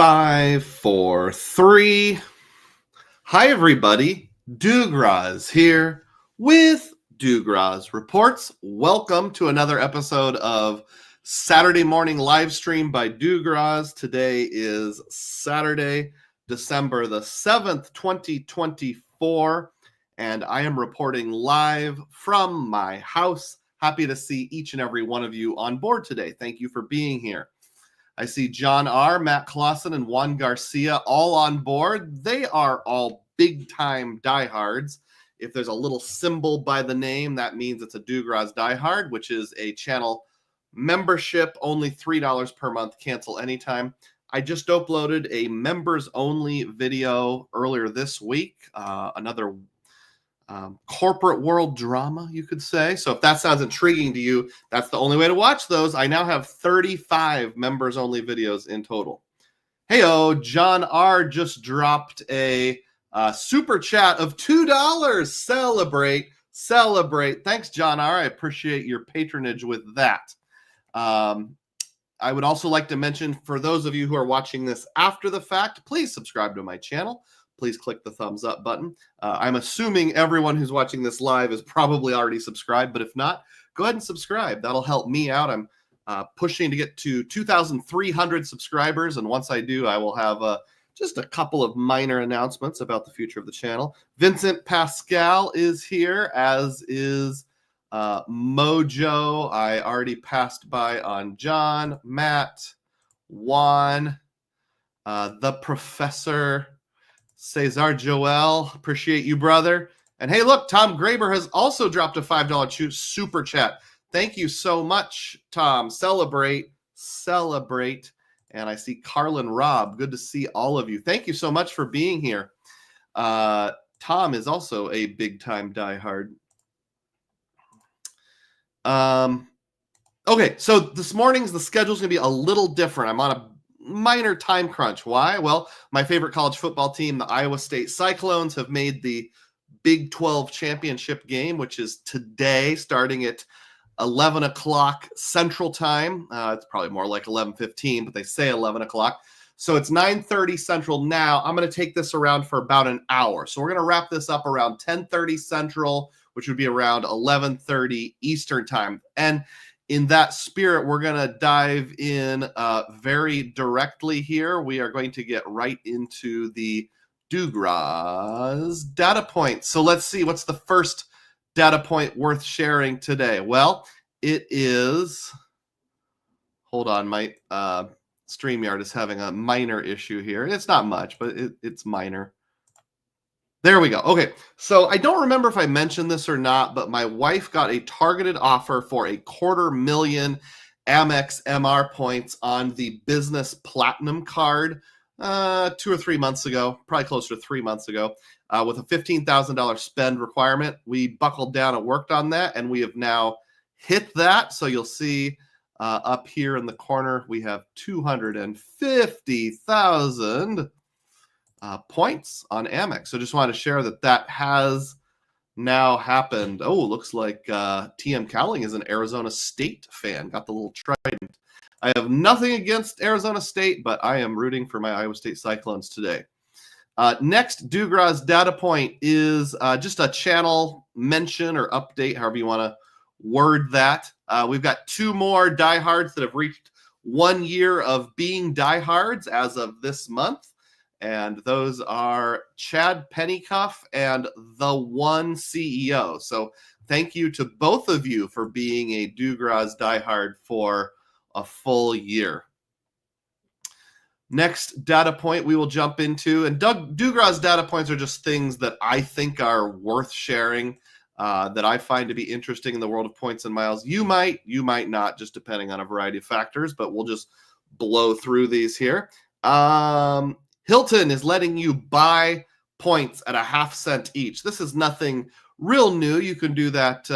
5, 4, 3. Hi, everybody. Dugroz here with Dugroz Reports. Welcome to another episode of Saturday Morning Live Stream by Dugroz. Today is Saturday, December the 7th, 2024, and I am reporting live from my house. Happy to see each and every one of you on board today. Thank you for being here. I see John R., Matt Clausen, and Juan Garcia all on board. They are all big-time diehards. If there's a little symbol by the name, that means it's a Dugroz diehard, which is a channel membership, only $3 per month, cancel anytime. I just uploaded a members-only video earlier this week, another corporate world drama, you could say. So if that sounds intriguing to you, that's the only way to watch those. I now have 35 members only videos in total. Heyo, John R just dropped a super chat of $2. Celebrate. Thanks, John R. I appreciate your patronage with that. I would also like to mention, for those of you who are watching this after the fact, please subscribe to my channel. Please click the thumbs up button. I'm assuming everyone who's watching this live is probably already subscribed, but if not, go ahead and subscribe. That'll help me out. I'm pushing to get to 2,300 subscribers, and once I do, I will have just a couple of minor announcements about the future of the channel. Vincent Pascal is here, as is Mojo. I already passed by on John, Matt, Juan, the Professor, Cesar Joel, appreciate you, brother. And hey, look, Tom Graber has also dropped a $5 super chat. Thank you so much, Tom. Celebrate. And I see Carlin Robb. Good to see all of you. Thank you so much for being here. Tom is also a big-time diehard. Okay, so this morning's the schedule's going to be a little different. I'm on a minor time crunch. Why? Well, my favorite college football team, the Iowa State Cyclones, have made the Big 12 championship game, which is today, starting at 11 o'clock Central Time. It's probably more like 11:15, but they say 11 o'clock. So it's 9:30 Central now. I'm going to take this around for about an hour. So we're going to wrap this up around 10:30 Central, which would be around 11:30 Eastern Time. And in that spirit, we're going to dive in very directly here. We are going to get right into the Dugroz data points. So let's see, what's the first data point worth sharing today? Well, it is, hold on, my StreamYard is having a minor issue here. It's not much, but it's minor. There we go. Okay, so I don't remember if I mentioned this or not, but my wife got a targeted offer for a $250,000 Amex MR points on the Business Platinum card 2 or 3 months ago, probably closer to 3 months ago, with a $15,000 spend requirement. We buckled down and worked on that, and we have now hit that. So you'll see up here in the corner, we have 250,000 points on Amex. So just wanted to share that has now happened. Oh, looks like TM Cowling is an Arizona State fan. Got the little trident. I have nothing against Arizona State, but I am rooting for my Iowa State Cyclones today. Next Dugroz data point is just a channel mention or update, however you want to word that. We've got 2 more diehards that have reached 1 year of being diehards as of this month. And those are Chad Pennycuff and the One CEO. So thank you to both of you for being a Dugroz diehard for a full year. Next data point we will jump into, and Dugroz data points are just things that I think are worth sharing, that I find to be interesting in the world of points and miles. You might not, just depending on a variety of factors, but we'll just blow through these here. Hilton is letting you buy points at a ½ cent each. This is nothing real new. You can do that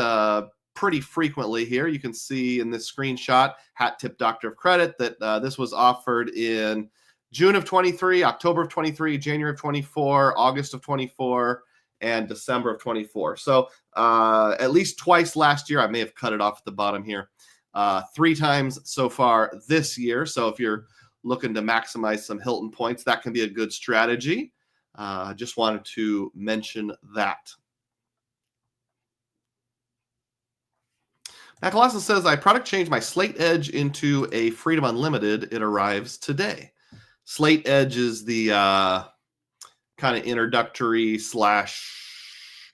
pretty frequently here. You can see in this screenshot, Hat Tip Doctor of Credit, that this was offered in June of 23, October of 23, January of 24, August of 24, and December of 24. So at least twice last year. I may have cut it off at the bottom here. 3 times so far this year. So if you're looking to maximize some Hilton points, that can be a good strategy. Just wanted to mention that. Matt Colossus says, I product changed my Slate Edge into a Freedom Unlimited. It arrives today. Slate Edge is the kind of introductory slash,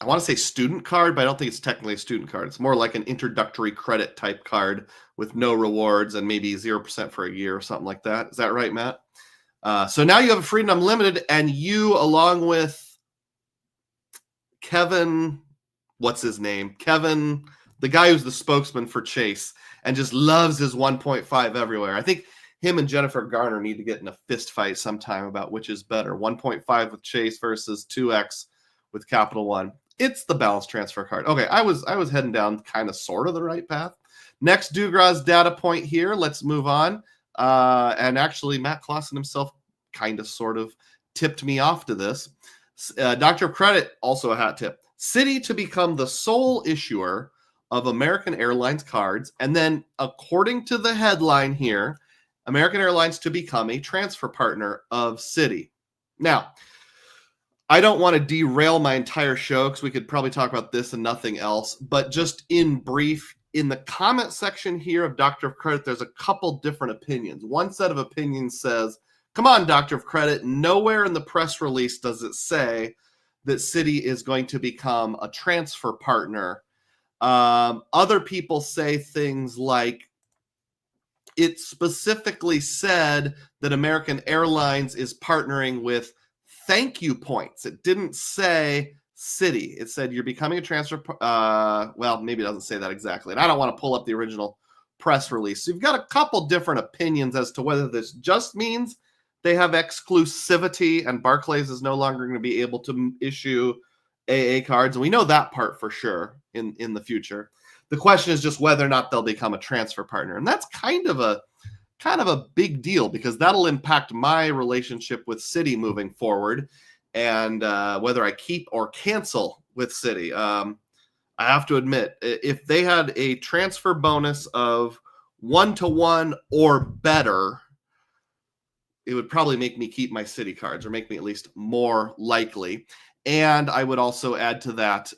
I want to say student card, but I don't think it's technically a student card. It's more like an introductory credit type card with no rewards and maybe 0% for a year or something like that. Is that right, Matt? So now you have a Freedom Unlimited, and you, along with Kevin, what's his name? Kevin, the guy who's the spokesman for Chase and just loves his 1.5 everywhere. I think him and Jennifer Garner need to get in a fist fight sometime about which is better, 1.5 with Chase versus 2X with Capital One. It's the balance transfer card. Okay, I was heading down kind of sort of the right path. Next Dugroz data point here. Let's move on. And actually, Matt Clausen himself kind of sort of tipped me off to this. Doctor of Credit, also a hat tip. Citi to become the sole issuer of American Airlines cards. And then, according to the headline here, American Airlines to become a transfer partner of Citi. Now, I don't want to derail my entire show because we could probably talk about this and nothing else. But just in brief, in the comment section here of Doctor of Credit, there's a couple different opinions. One set of opinions says, come on, Doctor of Credit, nowhere in the press release does it say that Citi is going to become a transfer partner. Other people say things like, it specifically said that American Airlines is partnering with Thank You Points. It didn't say Citi. It said you're becoming a transfer. Well, maybe it doesn't say that exactly. And I don't want to pull up the original press release. So you've got a couple different opinions as to whether this just means they have exclusivity and Barclays is no longer going to be able to issue AA cards. And we know that part for sure in the future. The question is just whether or not they'll become a transfer partner. And that's kind of a big deal because that'll impact my relationship with Citi moving forward and whether I keep or cancel with Citi. I have to admit, if they had a transfer bonus of 1-to-1 or better, it would probably make me keep my Citi cards or make me at least more likely. And I would also add to that,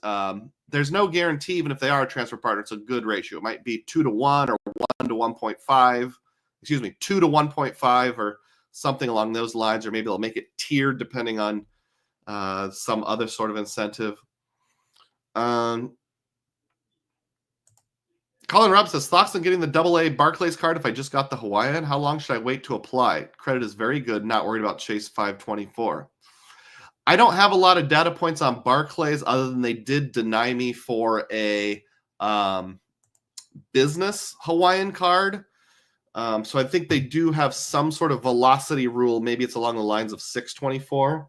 there's no guarantee, even if they are a transfer partner, it's a good ratio. It might be 2-to-1 or 1-to-1.5. 2 to 1.5 or something along those lines, or maybe they'll make it tiered depending on some other sort of incentive. Colin Robb says, thoughts on getting the AA Barclays card if I just got the Hawaiian? How long should I wait to apply? Credit is very good, not worried about Chase 524. I don't have a lot of data points on Barclays other than they did deny me for a business Hawaiian card. So I think they do have some sort of velocity rule. Maybe it's along the lines of 624.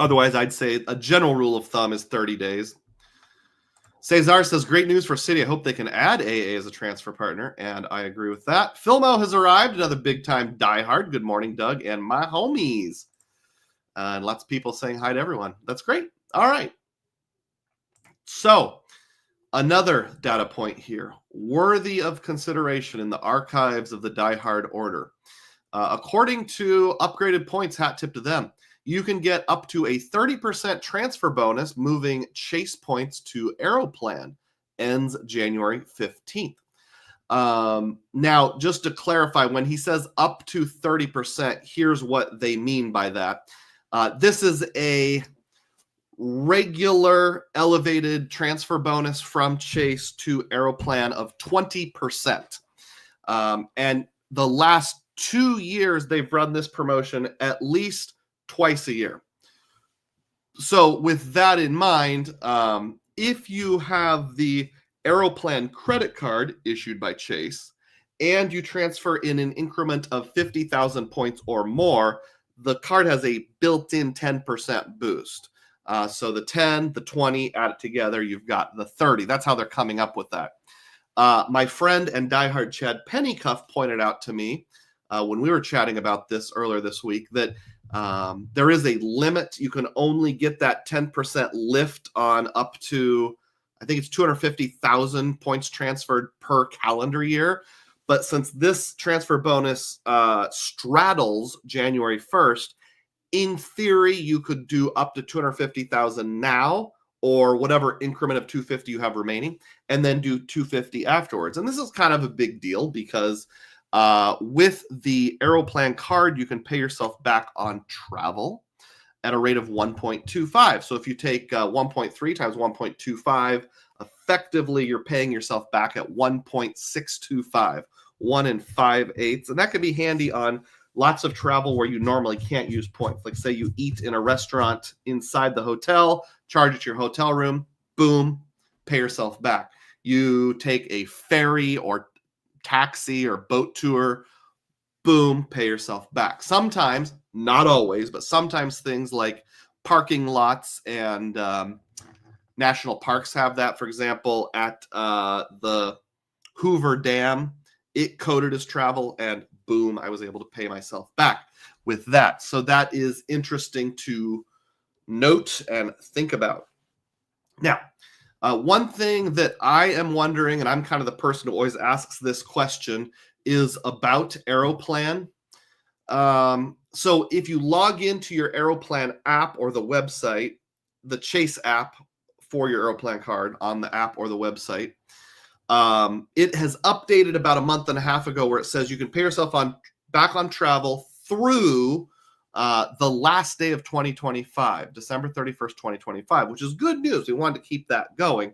Otherwise, I'd say a general rule of thumb is 30 days. Cesar says, great news for Citi. I hope they can add AA as a transfer partner, and I agree with that. Filmo has arrived, another big-time diehard. Good morning, Doug, and my homies. And lots of people saying hi to everyone. That's great. All right. So, another data point here, worthy of consideration in the archives of the diehard order. According to Upgraded Points, hat tip to them, you can get up to a 30% transfer bonus moving Chase points to Aeroplan. Ends January 15th. Now, just to clarify, when he says up to 30%, here's what they mean by that. This is a regular elevated transfer bonus from Chase to Aeroplan of 20%. And the last 2 years, they've run this promotion at least twice a year. So with that in mind, if you have the Aeroplan credit card issued by Chase and you transfer in an increment of 50,000 points or more, the card has a built-in 10% boost. So the 10, the 20, add it together, you've got the 30. That's how they're coming up with that. My friend and diehard Chad Pennycuff pointed out to me when we were chatting about this earlier this week that there is a limit. You can only get that 10% lift on up to, I think it's 250,000 points transferred per calendar year. But since this transfer bonus straddles January 1st, in theory, you could do up to 250,000 now, or whatever increment of 250 you have remaining, and then do 250 afterwards. And this is kind of a big deal because with the Aeroplan card, you can pay yourself back on travel at a rate of 1.25. So if you take 1.3 times 1.25, effectively you're paying yourself back at 1.625, 1 and 5/8. And that can be handy on lots of travel where you normally can't use points. Like say you eat in a restaurant inside the hotel, charge it to your hotel room, boom, pay yourself back. You take a ferry or taxi or boat tour, boom, pay yourself back. Sometimes, not always, but sometimes things like parking lots and national parks have that. For example, at the Hoover Dam, it coded as travel, and boom, I was able to pay myself back with that. So that is interesting to note and think about. Now, one thing that I am wondering, and I'm kind of the person who always asks this question, is about Aeroplan. So if you log into your Aeroplan app or the website, the Chase app for your Aeroplan card on the app or the website, it has updated about a month and a half ago where it says you can pay yourself back on travel through the last day of 2025, December 31st, 2025, which is good news. We wanted to keep that going.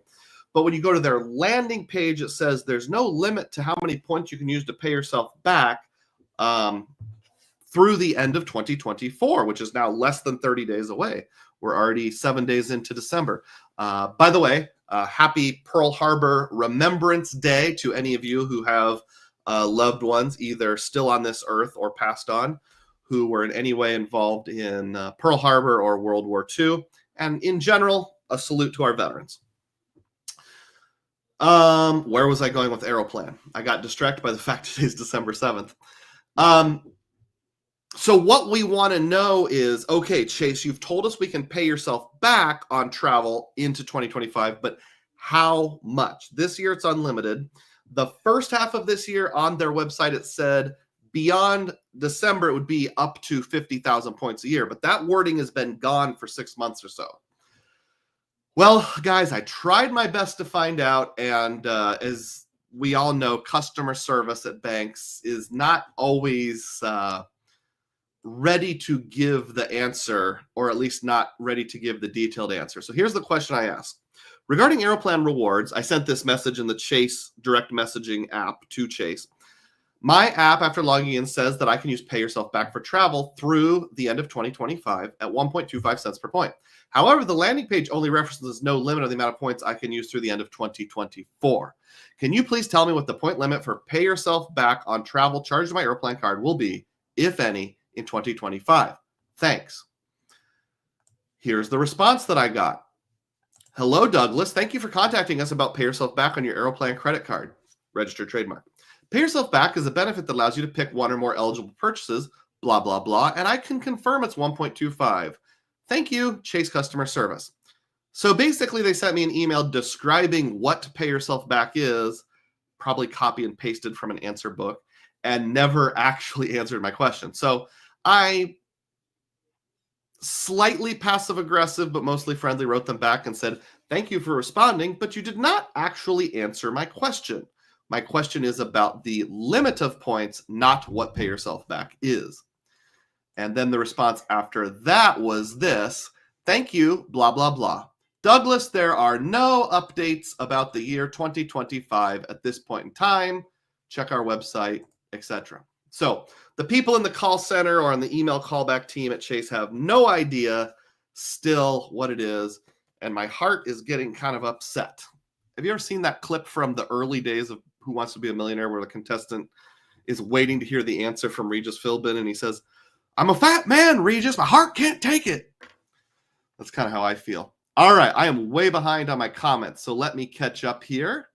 But when you go to their landing page, it says there's no limit to how many points you can use to pay yourself back through the end of 2024, which is now less than 30 days away. We're already 7 days into December. By the way, happy Pearl Harbor Remembrance Day to any of you who have loved ones either still on this earth or passed on who were in any way involved in Pearl Harbor or World War II. And in general, a salute to our veterans. Where was I going with Aeroplan? I got distracted by the fact today's December 7th. So what we want to know is, okay, Chase, you've told us we can pay yourself back on travel into 2025, but how much? This year it's unlimited. The first half of this year on their website, it said beyond December, it would be up to 50,000 points a year, but that wording has been gone for 6 months or so. Well, guys, I tried my best to find out, and as we all know, customer service at banks is not always ready to give the answer, or at least not ready to give the detailed answer. So here's the question I asked. Regarding Aeroplan rewards, I sent this message in the Chase direct messaging app to Chase. My app, after logging in, says that I can use pay yourself back for travel through the end of 2025 at 1.25 cents per point. However, the landing page only references no limit on the amount of points I can use through the end of 2024. Can you please tell me what the point limit for pay yourself back on travel charged to my Aeroplan card will be, if any, in 2025? Thanks. Here's the response that I got. Hello, Douglas. Thank you for contacting us about pay yourself back on your Aeroplan credit card. Registered trademark. Pay yourself back is a benefit that allows you to pick one or more eligible purchases, blah, blah, blah, and I can confirm it's 1.25. Thank you, Chase Customer Service. So basically, they sent me an email describing what pay yourself back is, probably copy and pasted from an answer book, and never actually answered my question. So I slightly passive-aggressive, but mostly friendly, wrote them back and said, thank you for responding, but you did not actually answer my question. My question is about the limit of points, not what pay yourself back is. And then the response after that was this: thank you, blah, blah, blah. Douglas, there are no updates about the year 2025 at this point in time. Check our website, etc. So the people in the call center or on the email callback team at Chase have no idea still what it is. And my heart is getting kind of upset. Have you ever seen that clip from the early days of Who Wants to Be a Millionaire where the contestant is waiting to hear the answer from Regis Philbin and he says, I'm a fat man, Regis. My heart can't take it. That's kind of how I feel. All right. I am way behind on my comments, so let me catch up here.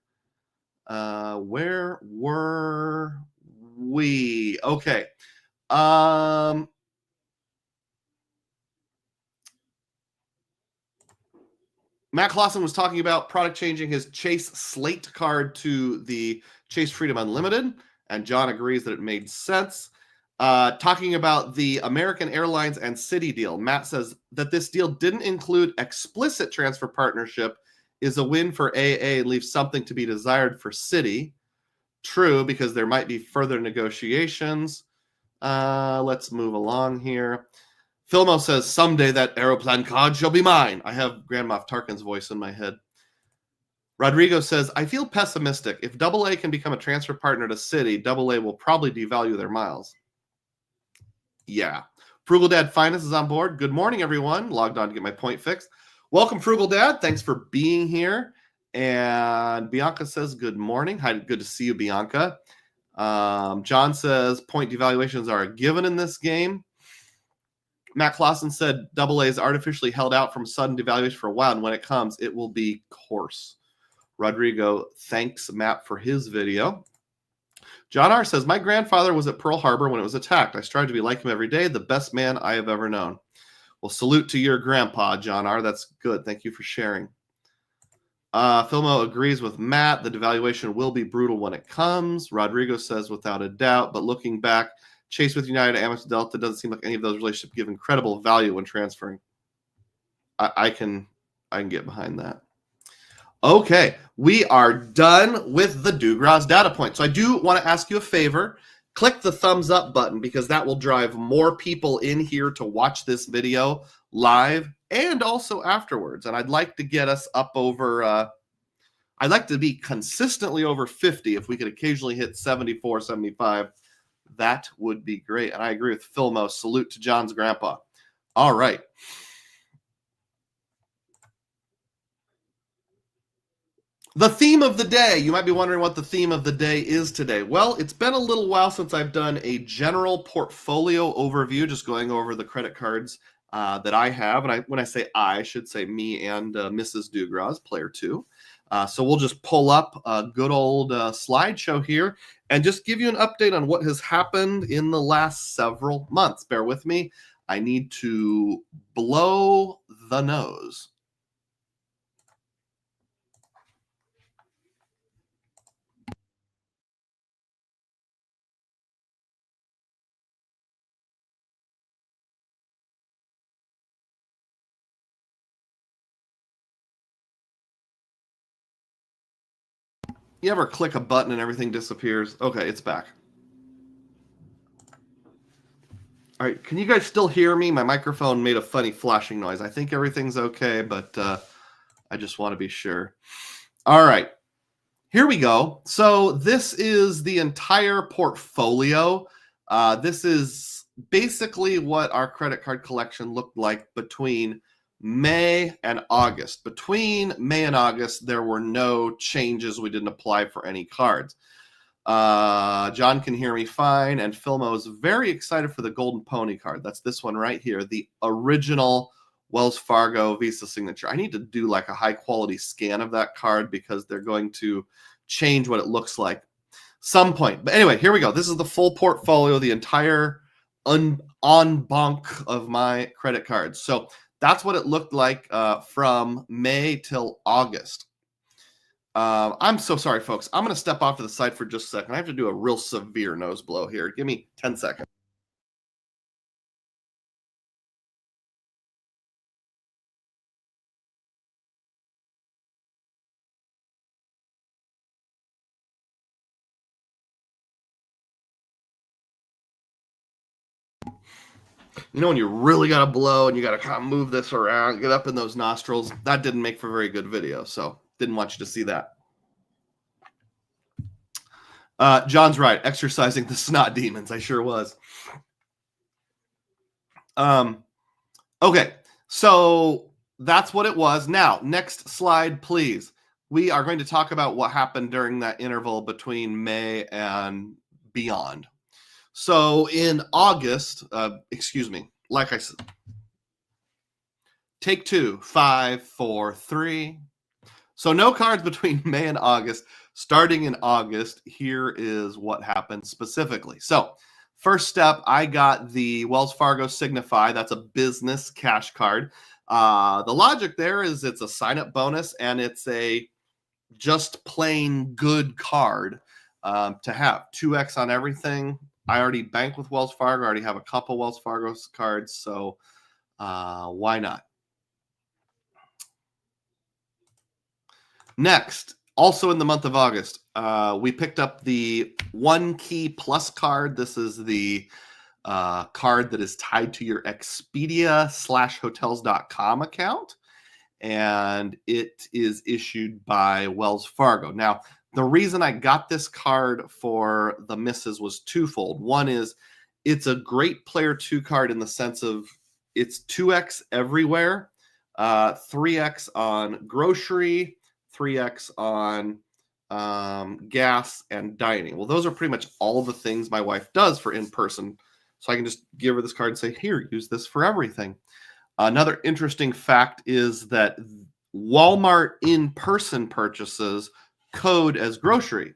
Where were we? Okay. Matt Clausen was talking about product changing his Chase Slate card to the Chase Freedom Unlimited. And John agrees that it made sense. Talking about the American Airlines and Citi deal, Matt says that this deal didn't include explicit transfer partnership is a win for AA and leaves something to be desired for Citi. True, because there might be further negotiations. Let's move along here. Filmo says, someday that Aeroplan card shall be mine. I have Grand Moff Tarkin's voice in my head. Rodrigo says, I feel pessimistic. If AA can become a transfer partner to Citi, AA will probably devalue their miles. Yeah. Frugal Dad Finest is on board. Good morning, everyone. Logged on to get my point fixed. Welcome, Frugal Dad. Thanks for being here. And Bianca says, good morning. Hi, good to see you, Bianca. John says, point devaluations are a given in this game. Matt Clausen said, AA is artificially held out from sudden devaluation for a while, and when it comes, it will be coarse. Rodrigo thanks Matt for his video. John R. says, my grandfather was at Pearl Harbor when it was attacked. I strive to be like him every day, the best man I have ever known. Well, salute to your grandpa, John R. That's good. Thank you for sharing. Filmo agrees with Matt. The devaluation will be brutal when it comes. Rodrigo says, without a doubt, but looking back, Chase with United, Amex Delta, doesn't seem like any of those relationships give incredible value when transferring. I can get behind that. Okay, we are done with the Dugroz data point. So I do want to ask you a favor. Click the thumbs up button because that will drive more people in here to watch this video live and also afterwards. And I'd like to get us up over, I'd like to be consistently over 50. If we could occasionally hit 74, 75, that would be great. And I agree with Filmo. Salute to John's grandpa. All right. The theme of the day. You might be wondering what the theme of the day is today. Well, it's been a little while since I've done a general portfolio overview, just going over the credit cards that I have. And when I say I should say me and Mrs. Dugroz, player 2. So we'll just pull up a good old slideshow here and just give you an update on what has happened in the last several months. Bear with me. I need to blow the nose. You ever click a button and everything disappears? Okay, it's back. All right, can you guys still hear me? My microphone made a funny flashing noise. I think everything's okay, but I just want to be sure. All right, here we go. So this is the entire portfolio. This is basically what our credit card collection looked like between May and August. Between May and August, there were no changes. We didn't apply for any cards. John can hear me fine, and Filmo is very excited for the Golden Pony card. That's this one right here, the original Wells Fargo Visa signature. I need to do like a high quality scan of that card because they're going to change what it looks like some point. But anyway, here we go. This is the full portfolio, the entire en banc of my credit cards. So that's what it looked like from May till August. I'm so sorry, folks. I'm going to step off to the side for just a second. I have to do a real severe nose blow here. Give me 10 seconds. You know when you really got to blow and you got to kind of move this around, get up in those nostrils? That didn't make for a very good video, so didn't want you to see that. John's right. Exercising the snot demons. I sure was. Okay, so that's what it was. Now, next slide, please. We are going to talk about what happened during that interval between May and beyond. So in August, like I said, take 2, 5, 4, 3. So no cards between May and August. Starting in August, here is what happened specifically. So first step, I got the Wells Fargo Signify. That's a business cash card. The logic there is it's a sign-up bonus, and it's a just plain good card. to have 2x on everything. I already bank with Wells Fargo. I already have a couple Wells Fargo cards, so why not? Next, also in the month of August, we picked up the One Key Plus card. This is the card that is tied to your Expedia/Hotels.com account, and it is issued by Wells Fargo. Now, the reason I got this card for the misses was twofold. One is it's a great player 2 card in the sense of it's 2x everywhere, 3x on grocery, 3x on gas and dining. Well, those are pretty much all the things my wife does for in-person. So I can just give her this card and say, here, use this for everything. Another interesting fact is that Walmart in-person purchases code as grocery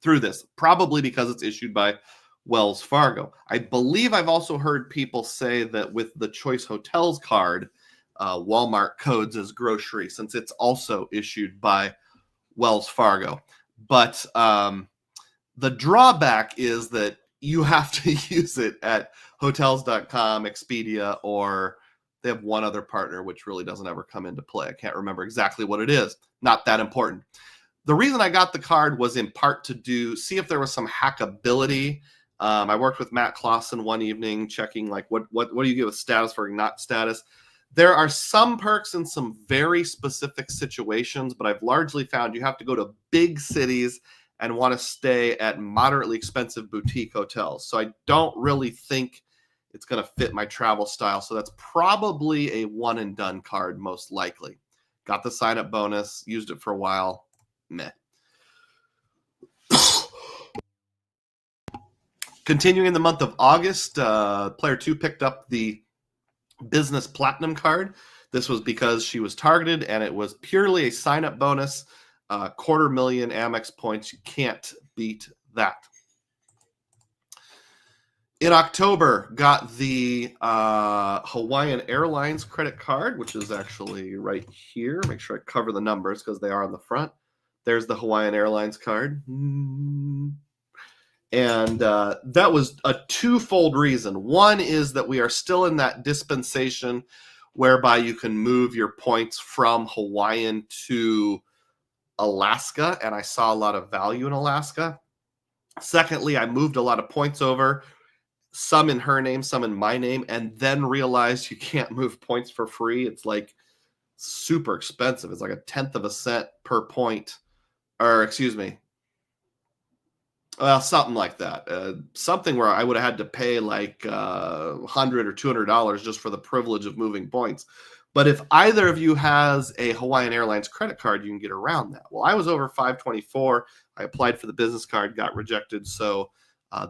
through this, probably because it's issued by Wells Fargo. I believe I've also heard people say that with the Choice Hotels card, Walmart codes as grocery since it's also issued by Wells Fargo. But the drawback is that you have to use it at hotels.com, Expedia, or they have one other partner, which really doesn't ever come into play. I can't remember exactly what it is. Not that important. The reason I got the card was in part to see if there was some hackability. I worked with Matt Clausen one evening checking like what do you give a status for not status. There are some perks in some very specific situations, but I've largely found you have to go to big cities and want to stay at moderately expensive boutique hotels. So I don't really think it's going to fit my travel style. So that's probably a one and done card, most likely. Got the sign up bonus, used it for a while. Meh. Continuing in the month of August, player 2 picked up the Business Platinum card. This was because she was targeted, and it was purely a sign up bonus. 250,000 Amex points. You can't beat that. In October, got the Hawaiian Airlines credit card, which is actually right here. Make sure I cover the numbers because they are on the front. There's the Hawaiian Airlines card. And that was a twofold reason. One is that we are still in that dispensation whereby you can move your points from Hawaiian to Alaska, and I saw a lot of value in Alaska. Secondly, I moved a lot of points over, some in her name, some in my name, and then realized you can't move points for free. It's like super expensive. It's like 1/10 of a cent per point, or excuse me, well, something like that. Something where I would have had to pay like $100 or $200 just for the privilege of moving points. But if either of you has a Hawaiian Airlines credit card, you can get around that. Well, I was over 524. I applied for the business card, got rejected. So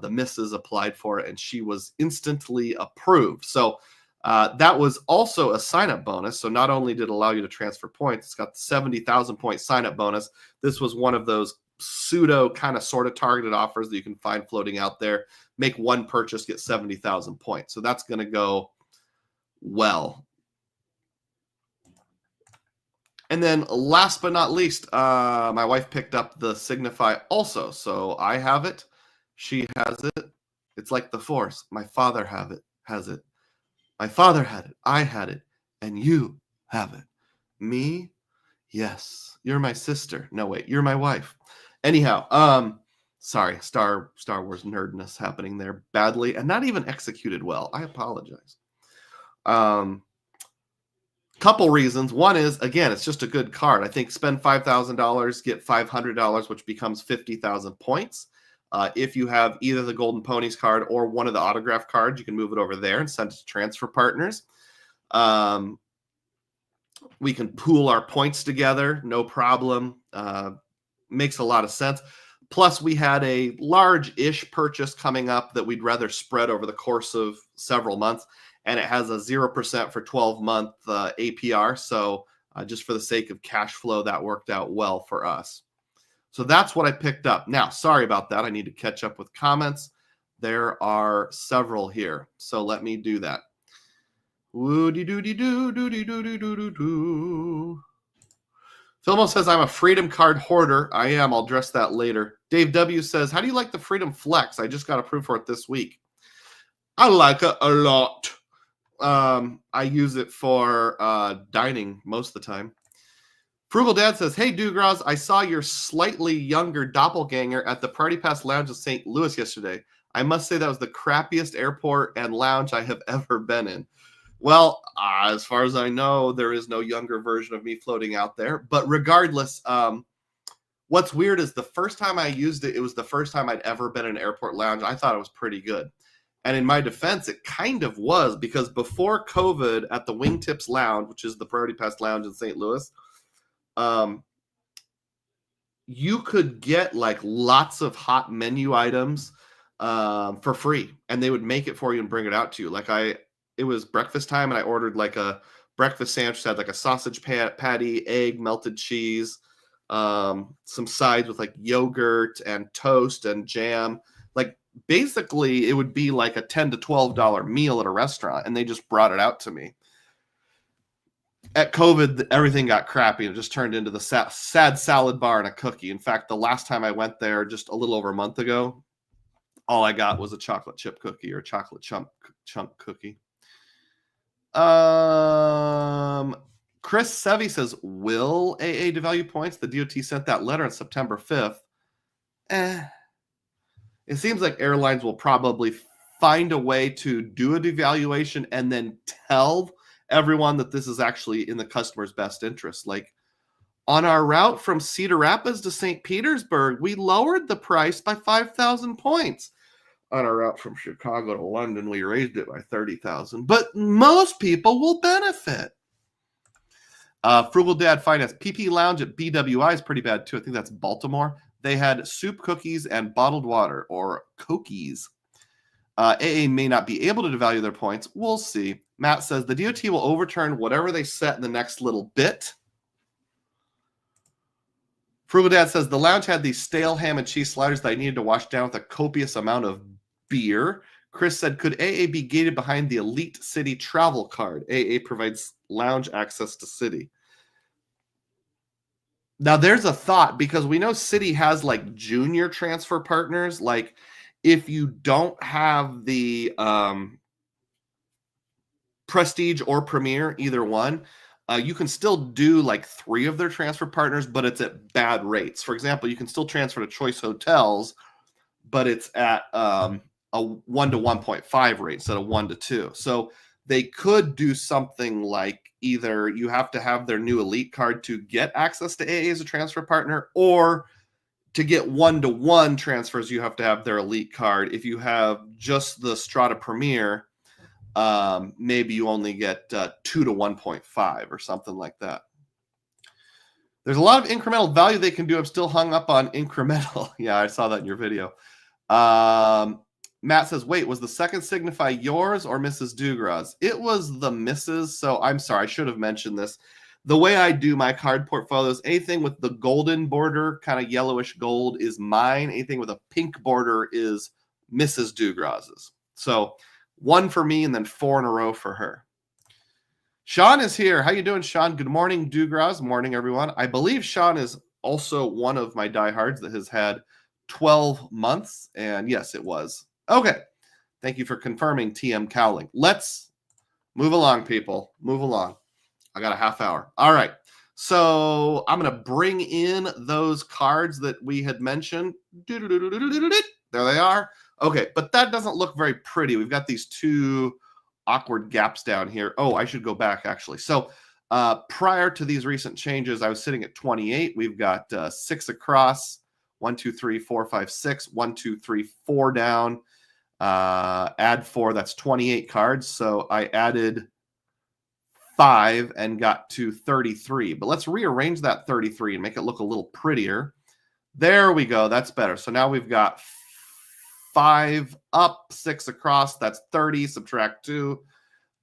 the missus applied for it, and she was instantly approved. So that was also a sign-up bonus. So not only did it allow you to transfer points, it's got the 70,000 point sign-up bonus. This was one of those pseudo kind of sort of targeted offers that you can find floating out there. Make one purchase, get 70,000 points. So that's going to go well. And then last but not least, my wife picked up the Signify also. So I have it. She has it. It's like the Force. My father has it. My father had it. I had it. And you have it. Me? Yes. You're my sister. No, wait. You're my wife. Anyhow, sorry. Star Wars nerdness happening there badly and not even executed well. I apologize. Couple reasons. One is, again, it's just a good card. I think spend $5,000, get $500, which becomes 50,000 points. If you have either the Golden Ponies card or one of the autograph cards, you can move it over there and send it to transfer partners. We can pool our points together, no problem. Makes a lot of sense. Plus, we had a large-ish purchase coming up that we'd rather spread over the course of several months, and it has a 0% for 12-month APR. So just for the sake of cash flow, that worked out well for us. So that's what I picked up. Now, sorry about that. I need to catch up with comments. There are several here. So let me do that. Woody doody doo doody doody doo doo doo. Filmo says, I'm a Freedom Card hoarder. I am. I'll address that later. Dave W. says, how do you like the Freedom Flex? I just got approved for it this week. I like it a lot. I use it for dining most of the time. Frugal Dad says, hey, Dugroz, I saw your slightly younger doppelganger at the Party Pass Lounge of St. Louis yesterday. I must say that was the crappiest airport and lounge I have ever been in. Well, as far as I know, there is no younger version of me floating out there. But regardless, what's weird is the first time I used it, it was the first time I'd ever been in an airport lounge. I thought it was pretty good. And in my defense, it kind of was, because before COVID at the Wingtips Lounge, which is the Priority Pass Lounge in St. Louis, you could get like lots of hot menu items for free, and they would make it for you and bring it out to you. Like it was breakfast time, and I ordered like a breakfast sandwich that had like a sausage patty, egg, melted cheese, some sides with like yogurt and toast and jam. Like basically, it would be like a $10 to $12 meal at a restaurant, and they just brought it out to me. At COVID, everything got crappy. It just turned into the sad salad bar and a cookie. In fact, the last time I went there, just a little over a month ago, all I got was a chocolate chip cookie or a chocolate chunk cookie. Chris Sevi says, will AA devalue points? The DOT sent that letter on September 5th. It seems like airlines will probably find a way to do a devaluation and then tell everyone that this is actually in the customer's best interest. Like on our route from Cedar Rapids to St. Petersburg, we lowered the price by 5,000 points. On our route from Chicago to London, we raised it by 30,000. But most people will benefit. Frugal Dad Finance. PP Lounge at BWI is pretty bad too. I think that's Baltimore. They had soup, cookies, and bottled water, or cookies. AA may not be able to devalue their points. We'll see. Matt says the DOT will overturn whatever they set in the next little bit. Frugal Dad says the lounge had these stale ham and cheese sliders that I needed to wash down with a copious amount of beer. Chris said, could AA be gated behind the Elite City travel card? AA provides lounge access to Citi. Now, there's a thought, because we know Citi has like junior transfer partners. Like if you don't have the Prestige or Premier, either one, you can still do like 3 of their transfer partners, but it's at bad rates. For example, you can still transfer to Choice Hotels, but it's at a 1 to 1.5 rate instead of 1 to 2. So they could do something like either you have to have their new Elite card to get access to AA as a transfer partner, or to get 1-to-1 transfers, you have to have their Elite card. If you have just the Strata Premier, maybe you only get 2 to 1.5 or something like that. There's a lot of incremental value they can do. I'm still hung up on incremental. Yeah, I saw that in your video. Matt says, wait, was the second Signify yours or Mrs. Dugroz? It was the Mrs. So I'm sorry, I should have mentioned this. The way I do my card portfolios, anything with the golden border, kind of yellowish gold, is mine. Anything with a pink border is Mrs. Dugroz's. So 1 for me and then 4 in a row for her. Sean is here. How you doing, Sean? Good morning, Dugroz. Morning, everyone. I believe Sean is also one of my diehards that has had 12 months. And yes, it was. Okay. Thank you for confirming, TM Cowling. Let's move along, people. Move along. I got a half hour. All right. So I'm going to bring in those cards that we had mentioned. There they are. Okay. But that doesn't look very pretty. We've got these 2 awkward gaps down here. Oh, I should go back actually. So prior to these recent changes, I was sitting at 28. We've got 6 across, 1, 2, 3, 4, 5, 6, 1, 2, 3, 4 down. Add 4, that's 28 cards. So I added 5 and got to 33. But let's rearrange that 33 and make it look a little prettier. There we go. That's better. So now we've got 5 up, 6 across. That's 30. Subtract 2.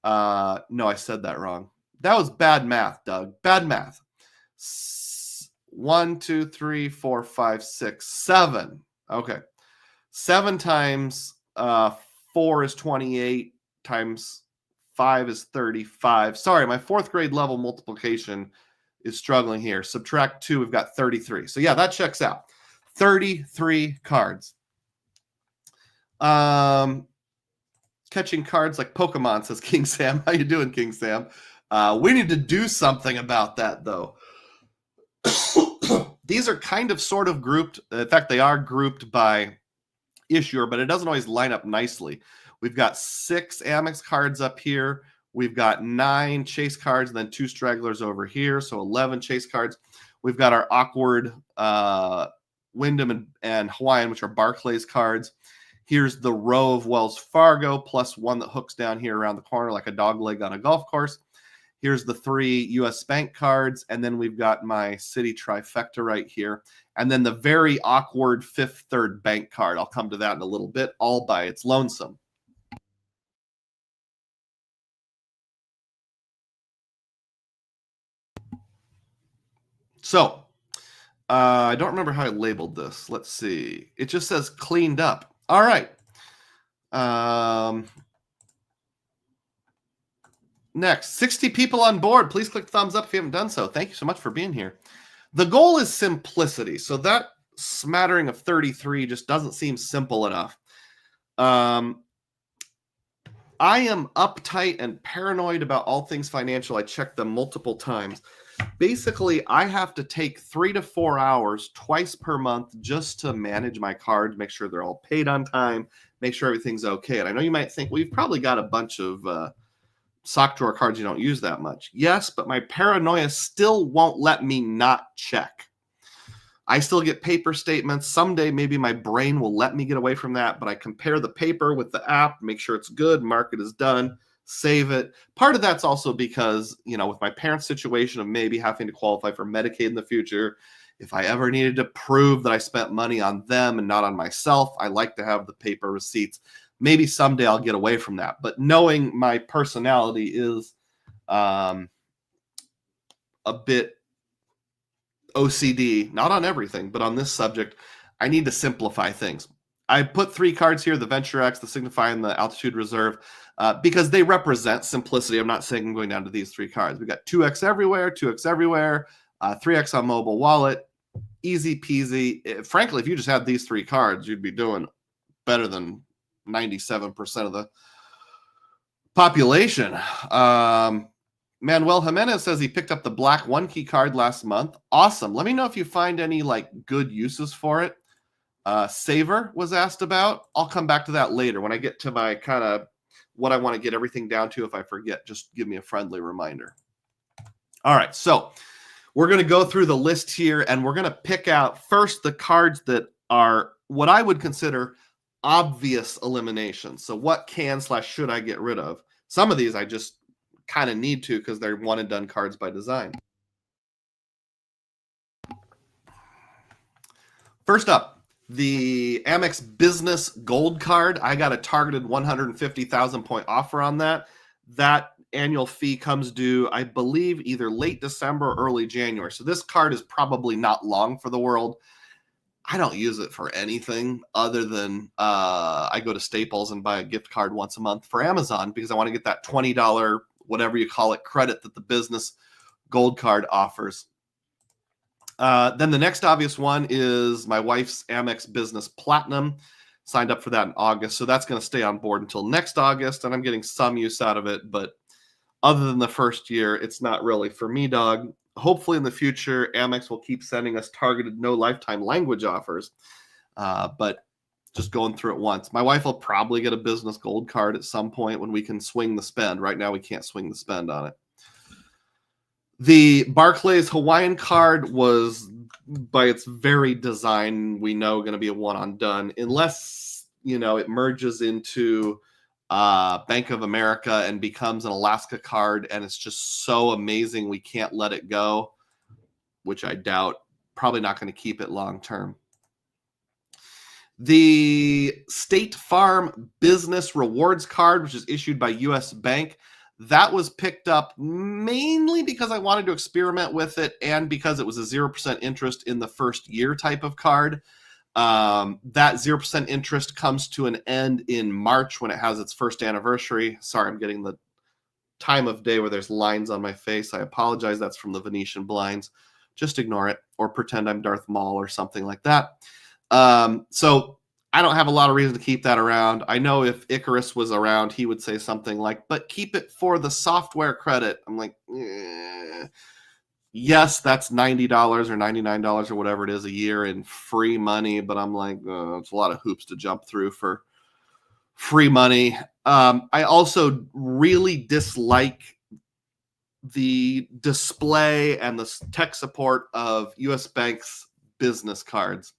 No, I said that wrong. That was bad math, Doug. Bad math. 1, 2, 3, 4, 5, 6, 7. Okay. 7 times 4 is 28 times 5 is 35. Sorry, my 4th grade level multiplication is struggling here. Subtract 2, we've got 33. So yeah, that checks out. 33 cards. Catching cards like Pokemon, says King Sam. How you doing, King Sam? We need to do something about that, though. These are kind of sort of grouped. In fact, they are grouped by issuer, but it doesn't always line up nicely. We've got 6 Amex cards up here. We've got 9 Chase cards and then 2 stragglers over here. So 11 Chase cards. We've got our awkward Wyndham and Hawaiian, which are Barclays cards. Here's the row of Wells Fargo plus 1 that hooks down here around the corner like a dog leg on a golf course. Here's the 3 U.S. Bank cards, and then we've got my Citi trifecta right here. And then the very awkward Fifth Third Bank card. I'll come to that in a little bit, all by its lonesome. So, I don't remember how I labeled this. Let's see. It just says cleaned up. All right. Next, 60 people on board. Please click thumbs up if you haven't done so. Thank you so much for being here. The goal is simplicity. So that smattering of 33 just doesn't seem simple enough. I am uptight and paranoid about all things financial. I check them multiple times. Basically, I have to take 3 to 4 hours twice per month just to manage my cards, make sure they're all paid on time, make sure everything's okay. And I know you might think, well, you've probably got a bunch of sock drawer cards you don't use that much. Yes, but my paranoia still won't let me not check. I still get paper statements. Someday, maybe my brain will let me get away from that, but I compare the paper with the app, make sure it's good, mark it as done, save it. Part of that's also because, with my parents' situation of maybe having to qualify for Medicaid in the future, if I ever needed to prove that I spent money on them and not on myself, I like to have the paper receipts. Maybe someday I'll get away from that. But knowing my personality is a bit OCD, not on everything, but on this subject, I need to simplify things. I put 3 cards here, the Venture X, the Signify, and the Altitude Reserve, because they represent simplicity. I'm not saying I'm going down to these 3 cards. We got 2X everywhere, 3X on mobile wallet, easy peasy. Frankly, if you just had these 3 cards, you'd be doing better than 97% of the population. Manuel Jimenez says he picked up the black 1 key card last month. Awesome. Let me know if you find any good uses for it. Saver was asked about. I'll come back to that later when I get to my kind of what I want to get everything down to. If I forget, just give me a friendly reminder. All right, so we're going to go through the list here, and we're going to pick out first the cards that are what I would consider obvious eliminations. So what should I get rid of? Some of these I just kind of need to because they're one and done cards by design. First up, the Amex Business Gold card. I got a targeted 150,000 point offer on that. That annual fee comes due, I believe, either late December or early January. So this card is probably not long for the world. I don't use it for anything other than I go to Staples and buy a gift card once a month for Amazon because I want to get that $20, whatever you call it, credit that the business gold card offers. Then the next obvious one is my wife's Amex Business Platinum. Signed up for that in August, so that's going to stay on board until next August, and I'm getting some use out of it, but other than the first year, it's not really for me, dog. Hopefully in the future, Amex will keep sending us targeted no lifetime language offers, but just going through it once. My wife will probably get a business gold card at some point when we can swing the spend. Right now, we can't swing the spend on it. The Barclays Hawaiian card was, by its very design, we know going to be a one on done, unless it merges into Bank of America and becomes an Alaska card, and it's just so amazing we can't let it go, which I doubt. Probably not going to keep it long term. The State Farm Business Rewards card, which is issued by U.S. Bank, that was picked up mainly because I wanted to experiment with it and because it was a 0% interest in the first year type of card. That 0% interest comes to an end in March when it has its first anniversary. Sorry, I'm getting the time of day where there's lines on my face. I apologize. That's from the Venetian blinds. Just ignore it or pretend I'm Darth Maul or something like that. So I don't have a lot of reason to keep that around. I know if Icarus was around, he would say something like, but keep it for the software credit. I'm like, yes, that's $90 or $99 or whatever it is a year in free money. But I'm like, it's a lot of hoops to jump through for free money. I also really dislike the display and the tech support of US Bank's business cards.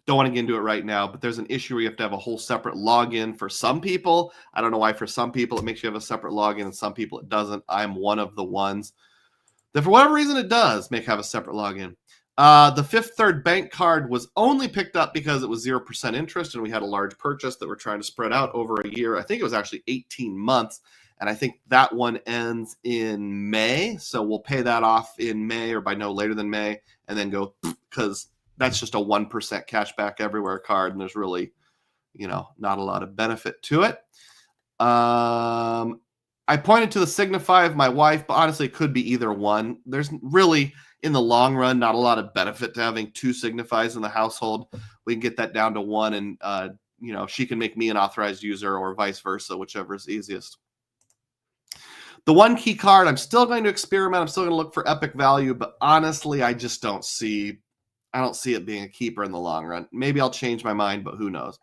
Don't want to get into it right now, but there's an issue where you have to have a whole separate login for some people. I don't know why for some people it makes you have a separate login and some people it doesn't. I'm one of the ones that for whatever reason it does have a separate login. The Fifth Third Bank card was only picked up because it was 0% interest and we had a large purchase that we're trying to spread out over a year. I think it was actually 18 months. And I think that one ends in May. So we'll pay that off in May or by no later than May and then go because that's just a 1% cash back everywhere card. And there's really, not a lot of benefit to it. I pointed to the Signify of my wife, but honestly, it could be either one. There's really, in the long run, not a lot of benefit to having two Signifies in the household. We can get that down to one and, she can make me an authorized user or vice versa, whichever is easiest. The one key card, I'm still going to experiment. I'm still going to look for epic value, but honestly, I just don't see it being a keeper in the long run. Maybe I'll change my mind, but who knows?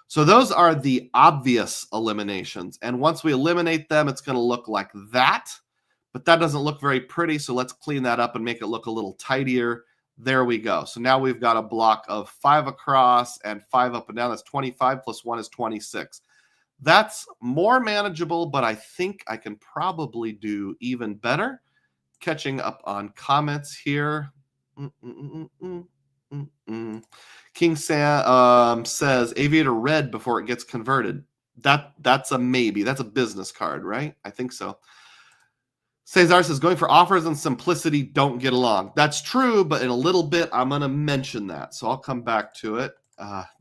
So those are the obvious eliminations. And once we eliminate them, it's going to look like that. But that doesn't look very pretty. So let's clean that up and make it look a little tidier. There we go. So now we've got a block of 5 across and 5 up and down. That's 25 plus 1 is 26. That's more manageable, but I think I can probably do even better. Catching up on comments here. King Sam says Aviator Red before it gets converted. That's a maybe. That's a business card, right? I think so. Cesar says going for offers and simplicity don't get along. That's true, but in a little bit I'm going to mention that, so I'll come back to it.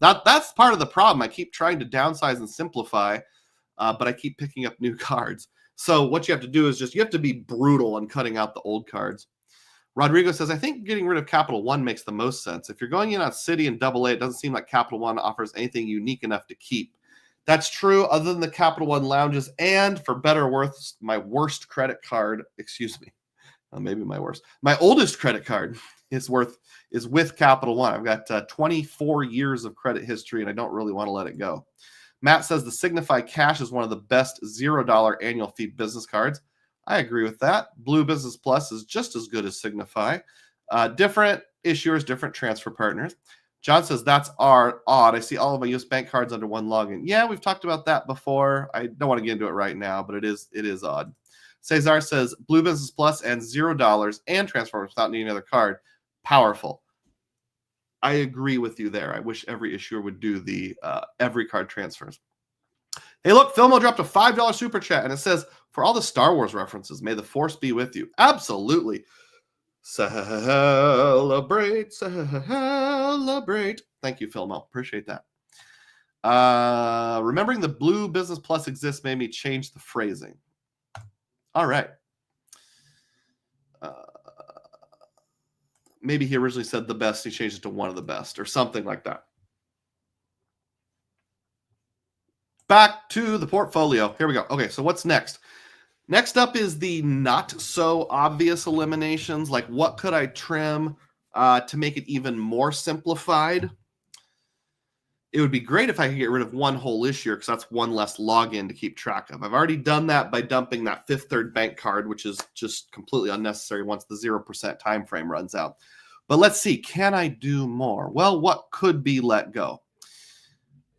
That's part of the problem. I keep trying to downsize and simplify, but I keep picking up new cards. So what you have to do is you have to be brutal on cutting out the old cards. Rodrigo says, I think getting rid of Capital One makes the most sense. If you're going in on Citi and AA, it doesn't seem like Capital One offers anything unique enough to keep. That's true, other than the Capital One lounges, and for better or worse, my worst credit card, maybe my worst. My oldest credit card is with Capital One. I've got 24 years of credit history, and I don't really want to let it go. Matt says the Signify Cash is one of the best $0 annual fee business cards. I agree with that. Blue Business Plus is just as good as Signify. Different issuers, different transfer partners. John says that's odd. I see all of my US Bank cards under one login. Yeah, we've talked about that before. I don't want to get into it right now, but it is odd. Cesar says Blue Business Plus and $0 and transfer without needing another card. Powerful. I agree with you there. I wish every issuer would do the every card transfers. Hey, look, Filmo dropped a $5 super chat, and it says, for all the Star Wars references, may the Force be with you. Absolutely. Celebrate. Thank you, Filmo. Appreciate that. Remembering the Blue Business Plus exists made me change the phrasing. All right. Maybe he originally said the best. He changed it to one of the best or something like that. Back to the portfolio. Here we go. Okay, so what's next? Next up is the not so obvious eliminations. Like, what could I trim to make it even more simplified? It would be great if I could get rid of one whole issuer because that's one less login to keep track of. I've already done that by dumping that Fifth Third Bank card, which is just completely unnecessary once the 0% time frame runs out. But let's see, can I do more? Well, what could be let go?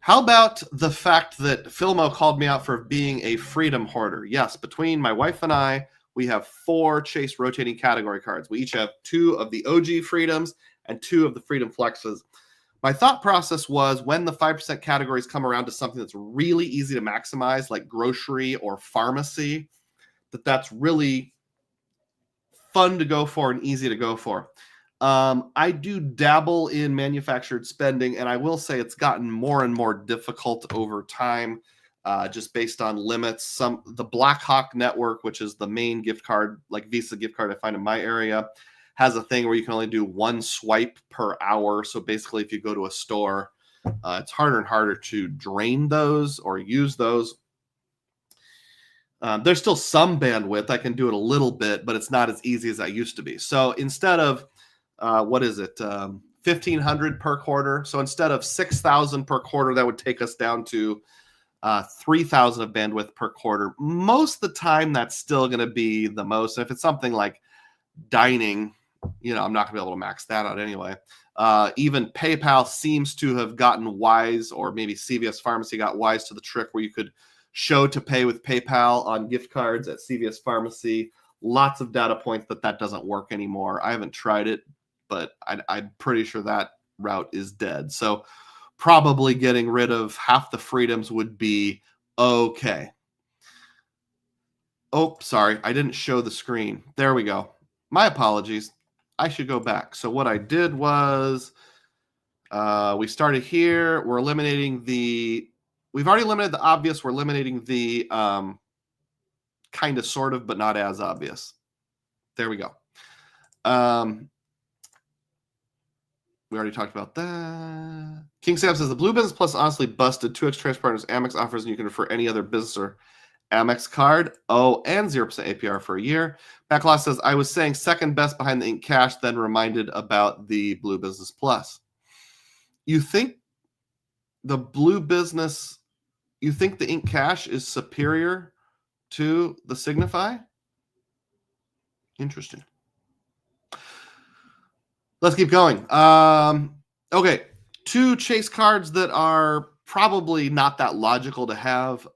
How about the fact that Filmo called me out for being a freedom hoarder? Yes, between my wife and I, we have 4 Chase rotating category cards. We each have 2 of the OG Freedoms and 2 of the Freedom Flexes. My thought process was when the 5% categories come around to something that's really easy to maximize, like grocery or pharmacy, that's really fun to go for and easy to go for. I do dabble in manufactured spending, and I will say it's gotten more and more difficult over time. just based on limits. The Blackhawk network, which is the main gift card, like Visa gift card I find in my area, has a thing where you can only do one swipe per hour. So basically, if you go to a store, it's harder and harder to drain those or use those. There's still some bandwidth. I can do it a little bit, but it's not as easy as I used to be. So instead of, 1,500 per quarter. So instead of 6,000 per quarter, that would take us down to 3,000 of bandwidth per quarter. Most of the time, that's still going to be the most. And if it's something like dining, I'm not going to be able to max that out anyway. Even PayPal seems to have gotten wise, or maybe CVS Pharmacy got wise to the trick where you could show to pay with PayPal on gift cards at CVS Pharmacy. Lots of data points that doesn't work anymore. I haven't tried it, but I'm pretty sure that route is dead. So probably getting rid of half the freedoms would be okay. Oh, sorry. I didn't show the screen. There we go. My apologies. I should go back. So what I did was we started here. We're eliminating we've already eliminated the obvious. We're eliminating the kind of, sort of, but not as obvious. There we go. We already talked about that. King Sam says, the Blue Business Plus honestly busted. 2x transparent Amex offers, and you can refer any other business or Amex card. Oh, and 0% APR for a year. Backlash says, I was saying second best behind the Ink Cash, then reminded about the Blue Business Plus. You think the Ink Cash is superior to the Signify? Interesting. Let's keep going. Okay, 2 Chase cards that are probably not that logical to have.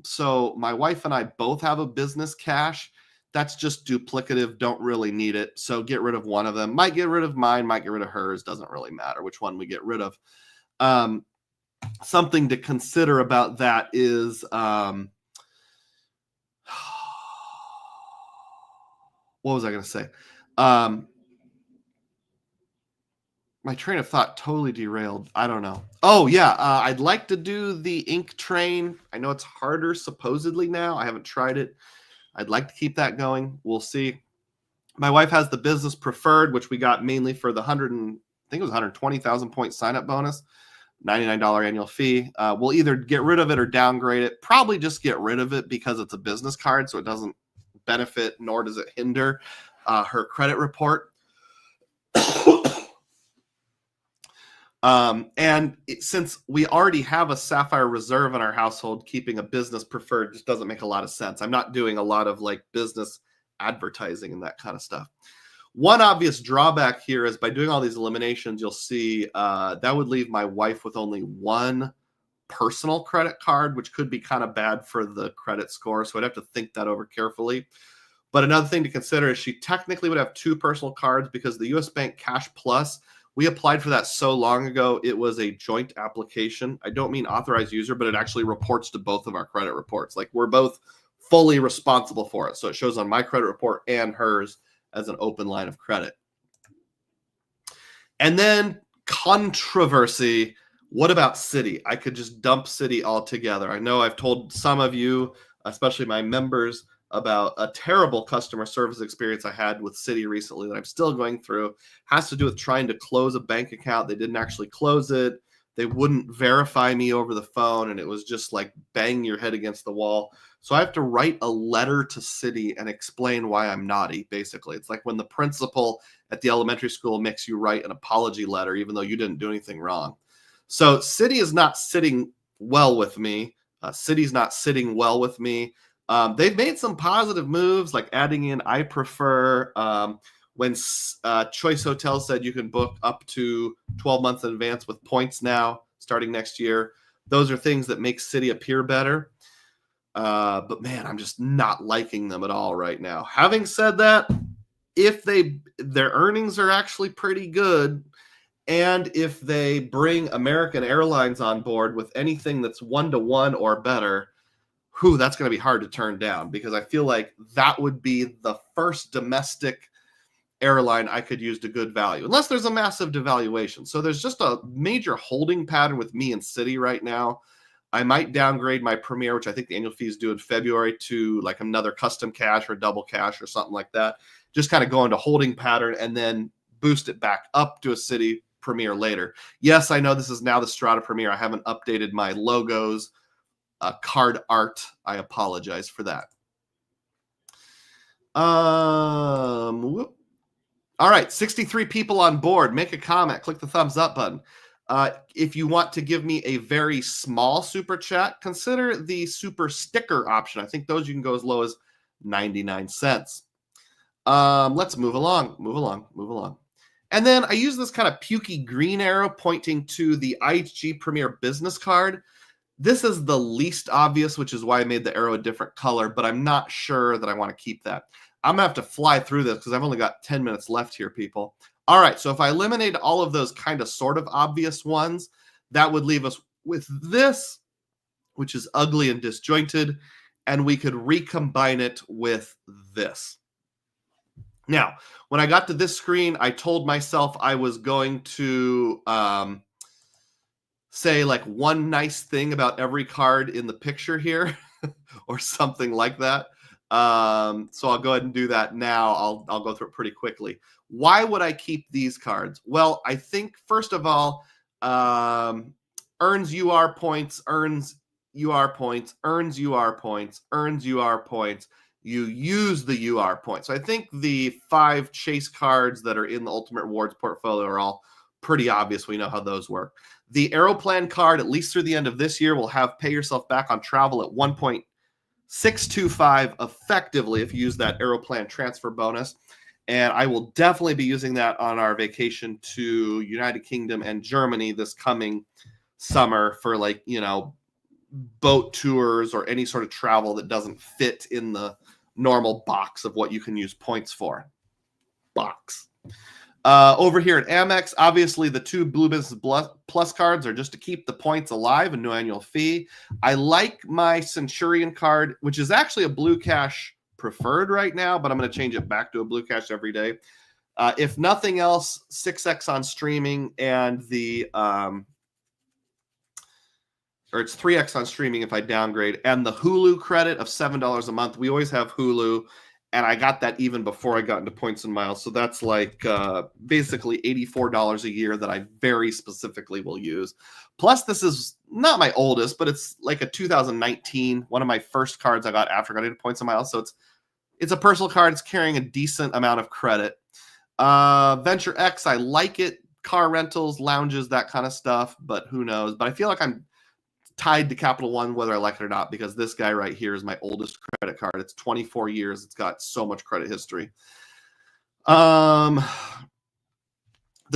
So my wife and I both have a business cash. That's just duplicative, don't really need it. So get rid of one of them. Might get rid of mine, might get rid of hers. Doesn't really matter which one we get rid of. Something to consider about that is what was I going to say? My train of thought totally derailed. I don't know. Oh, yeah. I'd like to do the ink train. I know it's harder supposedly now. I haven't tried it. I'd like to keep that going. We'll see. My wife has the business preferred, which we got mainly for the 120,000 point sign-up bonus, $99 annual fee. We'll either get rid of it or downgrade it. Probably just get rid of it because it's a business card, so it doesn't benefit nor does it hinder her credit report. Since we already have a Sapphire Reserve in our household, keeping a business preferred just doesn't make a lot of sense. I'm not doing a lot of business advertising and that kind of stuff. One obvious drawback here is by doing all these eliminations, you'll see that would leave my wife with only one personal credit card, which could be kind of bad for the credit score. So I'd have to think that over carefully. But another thing to consider is she technically would have 2 personal cards because the U.S. Bank Cash Plus, we applied for that so long ago. It was a joint application. I don't mean authorized user, but it actually reports to both of our credit reports. We're both fully responsible for it. So it shows on my credit report and hers as an open line of credit. And then controversy. What about Citi? I could just dump Citi altogether. I know I've told some of you, especially my members, about a terrible customer service experience I had with Citi recently that I'm still going through. Has to do with trying to close a bank account. They didn't actually close it. They wouldn't verify me over the phone, and it was just like bang your head against the wall. So I have to write a letter to Citi and explain why I'm naughty, basically. It's like when the principal at the elementary school makes you write an apology letter, even though you didn't do anything wrong. So Citi is not sitting well with me. Citi's not sitting well with me. They've made some positive moves, like adding in I Prefer. When Choice Hotels said you can book up to 12 months in advance with points now, starting next year. Those are things that make Citi appear better. But man, I'm just not liking them at all right now. Having said that, if their earnings are actually pretty good, and if they bring American Airlines on board with anything that's 1-to-1 or better, that's going to be hard to turn down, because I feel like that would be the first domestic airline I could use to good value, unless there's a massive devaluation. So there's just a major holding pattern with me and Citi right now. I might downgrade my Premier, which I think the annual fee is due in February, to like another custom cash or double cash or something like that. Just kind of go into holding pattern and then boost it back up to a Citi Premier later. Yes, I know this is now the Strata Premier. I haven't updated my logos, card art. I apologize for that. All right, 63 people on board. Make a comment. Click the thumbs up button. If you want to give me a very small super chat, consider the super sticker option. I think those you can go as low as 99 cents. Let's move along. And then I use this kind of pukey green arrow pointing to the IHG Premier Business Card. This is the least obvious, which is why I made the arrow a different color, but I'm not sure that I want to keep that. I'm going to have to fly through this because I've only got 10 minutes left here, people. All right, so if I eliminate all of those kind of sort of obvious ones, that would leave us with this, which is ugly and disjointed, and we could recombine it with this. Now, when I got to this screen, I told myself I was going to say like one nice thing about every card in the picture here or something like that. So I'll go ahead and do that now. I'll go through it pretty quickly. Why would I keep these cards? Well, I think first of all, earns UR points, earns UR points, earns UR points, earns UR points. You use the UR points. So I think the 5 chase cards that are in the Ultimate Rewards portfolio are all pretty obvious. We know how those work. The Aeroplan card, at least through the end of this year, will have pay yourself back on travel at 1.625 effectively if you use that Aeroplan transfer bonus. And I will definitely be using that on our vacation to United Kingdom and Germany this coming summer for like, boat tours or any sort of travel that doesn't fit in the normal box of what you can use points for. Over here at Amex, obviously the 2 Blue Business Plus cards are just to keep the points alive and no annual fee. I like my Centurion card, which is actually a Blue Cash preferred right now, but I'm going to change it back to a Blue Cash every day. If nothing else, 6x on streaming and it's 3x on streaming if I downgrade, and the Hulu credit of $7 a month. We always have Hulu, and I got that even before I got into points and miles. So that's like basically $84 a year that I very specifically will use. Plus, this is not my oldest, but it's like a 2019, one of my first cards I got after I got into points and miles. So it's a personal card. It's carrying a decent amount of credit. Venture X, I like it. Car rentals, lounges, that kind of stuff, but who knows? But I feel like I'm tied to Capital One, whether I like it or not, because this guy right here is my oldest credit card. It's 24 years. It's got so much credit history. The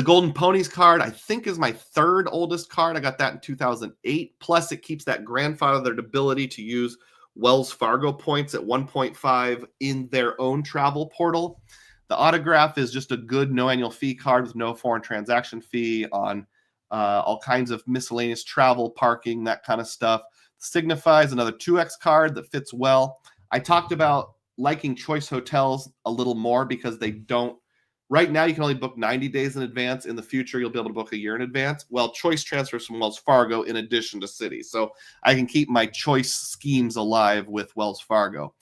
Golden Ponies card, I think, is my 3rd oldest card. I got that in 2008. Plus, it keeps that grandfathered ability to use Wells Fargo points at 1.5 in their own travel portal. The Autograph is just a good no annual fee card with no foreign transaction fee on all kinds of miscellaneous travel, parking, that kind of stuff. Signifies another 2x card that fits well. I talked about liking Choice Hotels a little more because they don't. Right now, you can only book 90 days in advance. In the future, you'll be able to book a year in advance. Well, Choice transfers from Wells Fargo in addition to Citi. So I can keep my Choice schemes alive with Wells Fargo.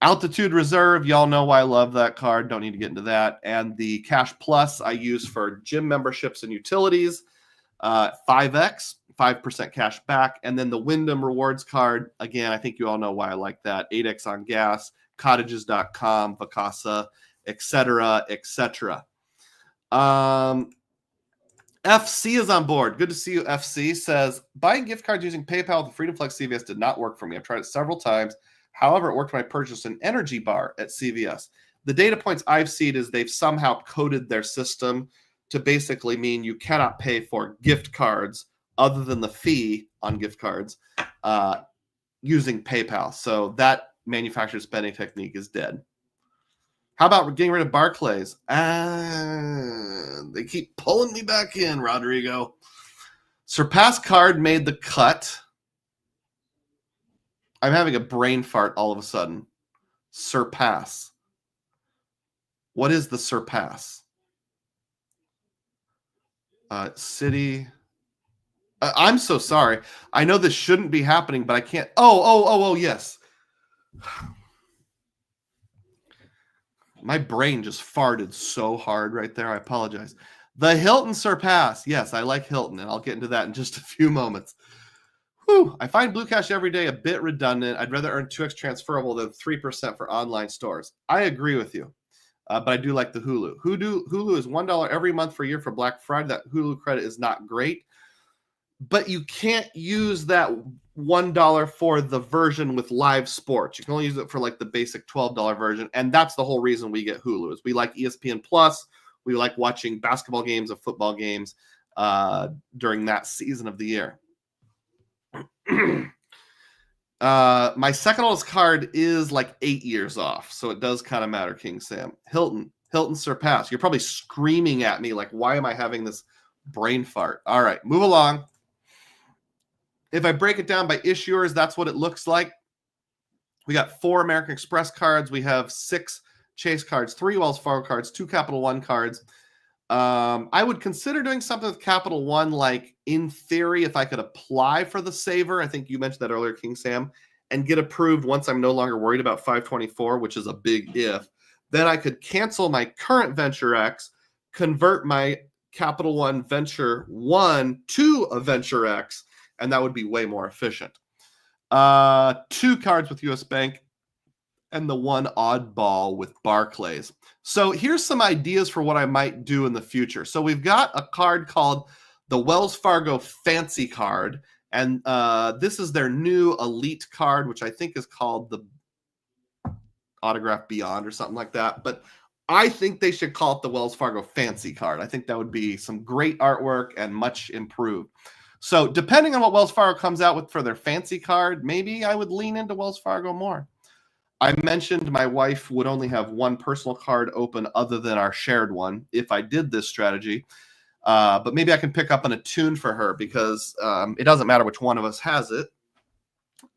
Altitude Reserve, y'all know why I love that card. Don't need to get into that. And the Cash Plus I use for gym memberships and utilities. 5x, 5% cash back. And then the Wyndham Rewards card, again, I think you all know why I like that. 8x on gas, cottages.com, Vacasa, etc., etc. FC is on board. Good to see you, FC. Says, buying gift cards using PayPal with the Freedom Flex CVS did not work for me. I've tried it several times. However, it worked when I purchased an energy bar at CVS. The data points I've seen is they've somehow coded their system to basically mean you cannot pay for gift cards other than the fee on gift cards using PayPal. So that manufacturer spending technique is dead. How about getting rid of Barclays? They keep pulling me back in, Rodrigo. Surpass card made the cut. I'm having a brain fart all of a sudden. Surpass. What is the Surpass? Citi. I'm so sorry. I know this shouldn't be happening, but I can't. Yes. My brain just farted so hard right there. I apologize. The Hilton Surpass. Yes, I like Hilton, and I'll get into that in just a few moments. Whew. I find Blue Cash every day a bit redundant. I'd rather earn 2x transferable than 3% for online stores. I agree with you, but I do like the Hulu. Hulu is $1 every month for a year for Black Friday. That Hulu credit is not great, but you can't use that $1 for the version with live sports. You can only use it for like the basic $12 version, and that's the whole reason we get Hulu. Is we like ESPN Plus. We like watching basketball games and football games during that season of the year. My second oldest card is like 8 years off, so it does kind of matter, King Sam. Hilton Surpass. You're probably screaming at me like, why am I having this brain fart? All right, move along. If I break it down by issuers, that's what it looks like. We got 4 American Express cards. We have 6 Chase cards, 3 Wells Fargo cards, 2 Capital One cards. I would consider doing something with Capital One, like in theory, if I could apply for the saver, I think you mentioned that earlier, King Sam, and get approved once I'm no longer worried about 524, which is a big if, then I could cancel my current Venture X, convert my Capital One Venture 1 to a Venture X, and that would be way more efficient. 2 cards with US Bank and the 1 oddball with Barclays. So here's some ideas for what I might do in the future. So we've got a card called the Wells Fargo Fancy Card, and this is their new elite card, which I think is called the Autograph Beyond or something like that. But I think they should call it the Wells Fargo Fancy Card. I think that would be some great artwork and much improved. So depending on what Wells Fargo comes out with for their fancy card, maybe I would lean into Wells Fargo more. I mentioned my wife would only have 1 personal card open other than our shared one if I did this strategy. But maybe I can pick up an Attune for her because it doesn't matter which one of us has it.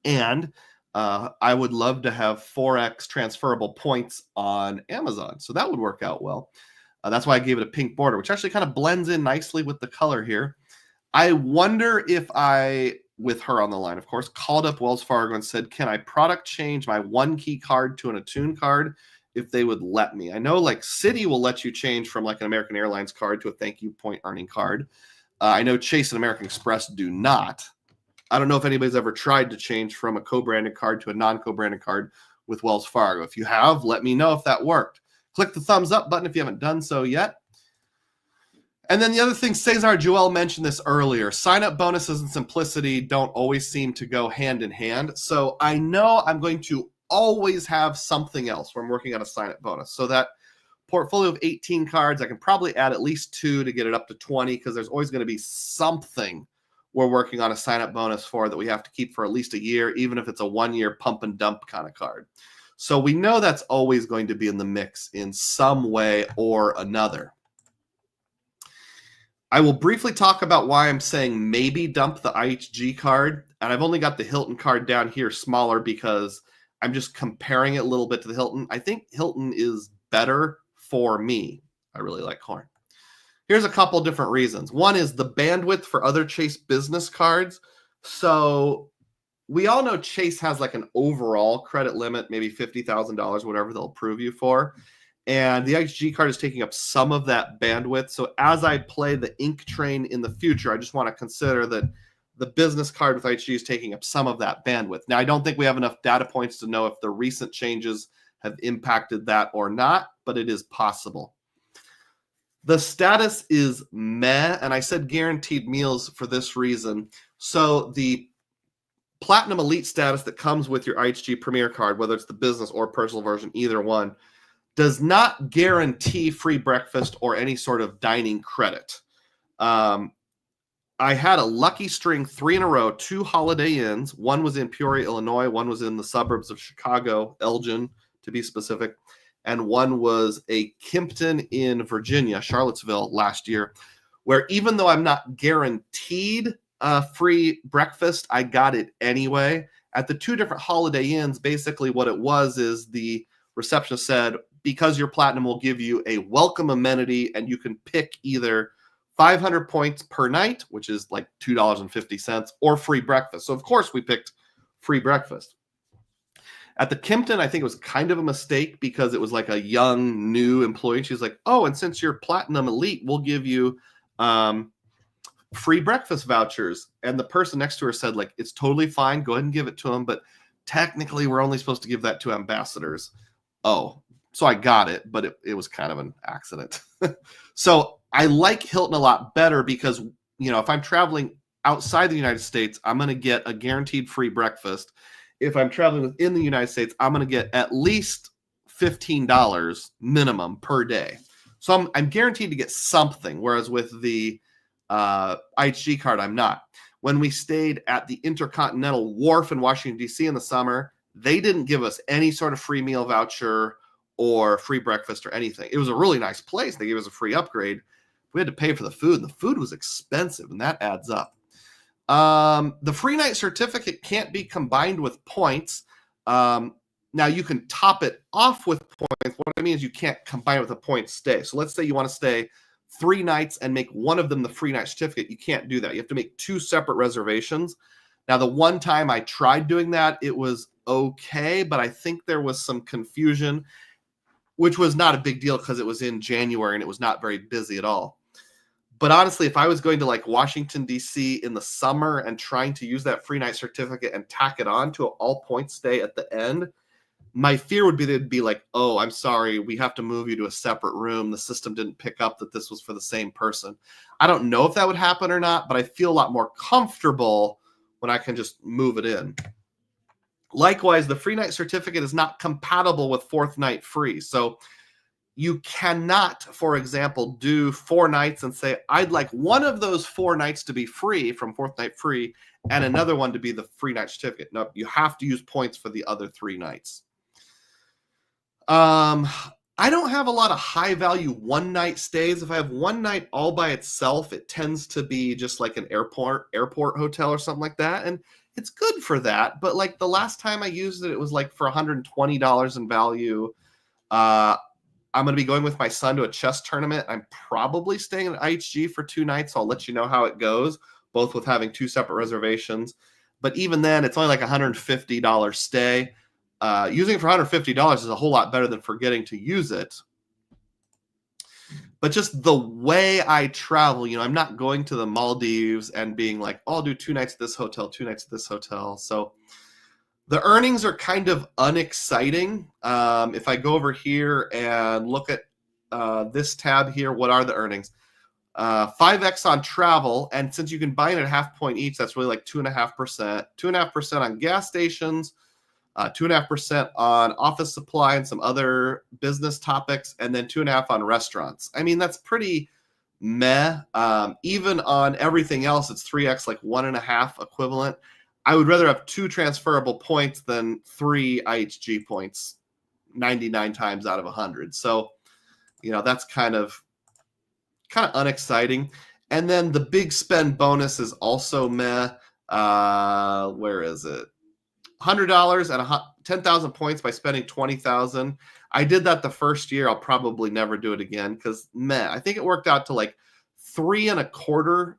And I would love to have 4x transferable points on Amazon. So that would work out well. That's why I gave it a pink border, which actually kind of blends in nicely with the color here. I wonder if I, with her on the line, of course, called up Wells Fargo and said, can I product change my 1 key card to an Attune card if they would let me? I know like Citi will let you change from like an American Airlines card to a thank you point earning card. I know Chase and American Express do not. I don't know if anybody's ever tried to change from a co-branded card to a non-co-branded card with Wells Fargo. If you have, let me know if that worked. Click the thumbs up button if you haven't done so yet. And then the other thing, Cesar Joel mentioned this earlier. Sign-up bonuses and simplicity don't always seem to go hand in hand. So I know I'm going to always have something else where I'm working on a sign-up bonus. So that portfolio of 18 cards, I can probably add at least 2 to get it up to 20 because there's always going to be something we're working on a sign-up bonus for that we have to keep for at least a year, even if it's a 1-year pump and dump kind of card. So we know that's always going to be in the mix in some way or another. I will briefly talk about why I'm saying maybe dump the IHG card. And I've only got the Hilton card down here smaller because I'm just comparing it a little bit to the Hilton. I think Hilton is better for me. I really like Horn. Here's a couple different reasons. One is the bandwidth for other Chase business cards. So we all know Chase has like an overall credit limit, maybe $50,000, whatever they'll approve you for. And the IHG card is taking up some of that bandwidth. So as I play the ink train in the future, I just want to consider that the business card with IHG is taking up some of that bandwidth. Now, I don't think we have enough data points to know if the recent changes have impacted that or not, but it is possible. The status is meh, and I said guaranteed meals for this reason. So the Platinum Elite status that comes with your IHG Premier card, whether it's the business or personal version, either one, does not guarantee free breakfast or any sort of dining credit. I had a lucky string 3 in a row, 2 Holiday Inns. One was in Peoria, Illinois. One was in the suburbs of Chicago, Elgin, to be specific. And one was a Kimpton in Virginia, Charlottesville, last year, where even though I'm not guaranteed free breakfast, I got it anyway. At the 2 different Holiday Inns, basically what it was is the receptionist said, because your Platinum will give you a welcome amenity and you can pick either 500 points per night, which is like $2.50, or free breakfast. So, of course, we picked free breakfast. At the Kimpton, I think it was kind of a mistake because it was like a young, new employee. She's like, oh, and since you're Platinum Elite, we'll give you free breakfast vouchers. And the person next to her said, like, it's totally fine. Go ahead and give it to them. But technically, we're only supposed to give that to ambassadors. Oh, so I got it, but it was kind of an accident. So I like Hilton a lot better because, if I'm traveling outside the United States, I'm going to get a guaranteed free breakfast. If I'm traveling within the United States, I'm going to get at least $15 minimum per day. So I'm guaranteed to get something, whereas with the IHG card, I'm not. When we stayed at the Intercontinental Wharf in Washington, D.C. in the summer, they didn't give us any sort of free meal voucher or free breakfast or anything. It was a really nice place. They gave us a free upgrade. We had to pay for the food, and the food was expensive, and that adds up. The free night certificate can't be combined with points. Now you can top it off with points. What I mean is you can't combine it with a point stay. So let's say you want to stay 3 nights and make one of them the free night certificate. You can't do that. You have to make 2 separate reservations. Now, the one time I tried doing that, it was okay, but I think there was some confusion, which was not a big deal because it was in January and it was not very busy at all. But honestly, if I was going to like Washington, D.C. in the summer and trying to use that free night certificate and tack it on to an all-point stay at the end, my fear would be they'd be like, oh, I'm sorry, we have to move you to a separate room. The system didn't pick up that this was for the same person. I don't know if that would happen or not, but I feel a lot more comfortable when I can just move it in. Likewise, the free night certificate is not compatible with 4th night free. So you cannot, for example, do 4 nights and say, I'd like one of those 4 nights to be free from 4th night free and another one to be the free night certificate. No, you have to use points for the other 3 nights. I don't have a lot of high value one night stays. If I have one night all by itself, it tends to be just like an airport hotel or something like that. And it's good for that. But like the last time I used it, it was like for $120 in value. I'm going to be going with my son to a chess tournament. I'm probably staying at IHG for 2 nights. I'll let you know how it goes, both with having 2 separate reservations. But even then, it's only like $150 stay. Using it for $150 is a whole lot better than forgetting to use it. But just the way I travel, I'm not going to the Maldives and being like, oh, I'll do 2 nights at this hotel, 2 nights at this hotel. So the earnings are kind of unexciting. If I go over here and look at this tab here, what are the earnings? 5x on travel, and since you can buy it at half point each, that's really like 2.5%. 2.5% on gas stations, 2.5% on office supply and some other business topics, and then 2.5% on restaurants. I mean, that's pretty meh. Even on everything else, it's 3x, like 1.5 equivalent. I would rather have 2 transferable points than 3 IHG points 99 times out of 100. So, that's kind of unexciting. And then the big spend bonus is also meh. Where is it? $100 and 10,000 points by spending 20,000. I did that the first year. I'll probably never do it again because meh. I think it worked out to like 3.25.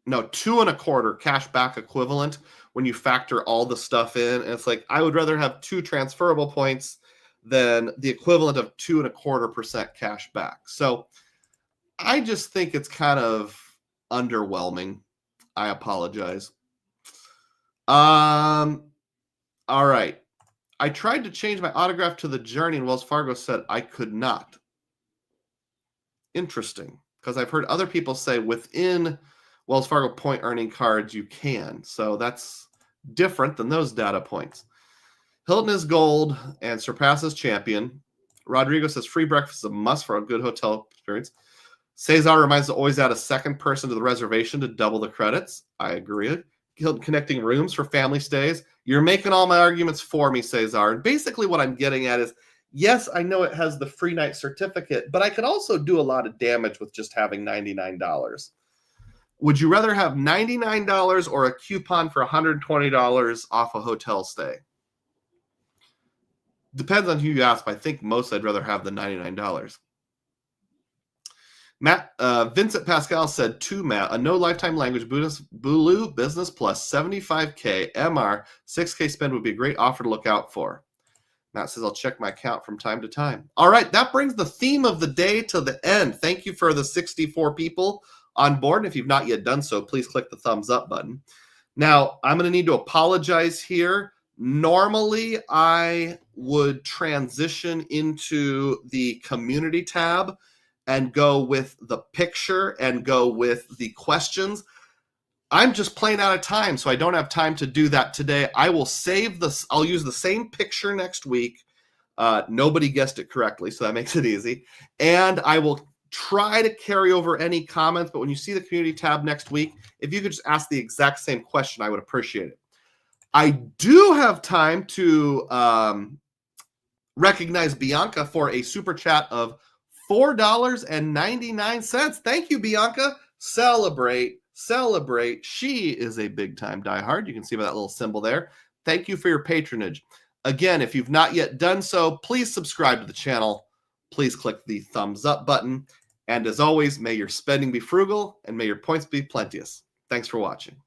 2.25 cash back equivalent when you factor all the stuff in. And it's like, I would rather have 2 transferable points than the equivalent of 2.25% cash back. So I just think it's kind of underwhelming. I apologize. All right. I tried to change my autograph to the Journey and Wells Fargo said I could not. Interesting, because I've heard other people say within Wells Fargo point earning cards you can. So that's different than those data points. Hilton is gold and surpasses champion. Rodrigo says free breakfast is a must for a good hotel experience. Cesar reminds us to always add a second person to the reservation to double the credits. I agree. Hilton connecting rooms for family stays. You're making all my arguments for me, Cesar. And basically what I'm getting at is, yes, I know it has the free night certificate, but I could also do a lot of damage with just having $99. Would you rather have $99 or a coupon for $120 off a hotel stay? Depends on who you ask, but I think most I'd rather have the $99. Vincent Pascal said to Matt, a no lifetime language Bulu business plus 75K MR 6K spend would be a great offer to look out for. Matt says, I'll check my account from time to time. All right, that brings the theme of the day to the end. Thank you for the 64 people on board. And if you've not yet done so, please click the thumbs up button. Now, I'm going to need to apologize here. Normally, I would transition into the community tab and go with the picture and go with the questions. I'm just playing out of time, so I don't have time to do that today. I will save this. I'll use the same picture next week. Nobody guessed it correctly, so that makes it easy. And I will try to carry over any comments, but when you see the community tab next week, if you could just ask the exact same question, I would appreciate it. I do have time to recognize Bianca for a super chat of $4.99. Thank you, Bianca. Celebrate. She is a big-time diehard. You can see by that little symbol there. Thank you for your patronage. Again, if you've not yet done so, please subscribe to the channel. Please click the thumbs up button. And as always, may your spending be frugal and may your points be plenteous. Thanks for watching.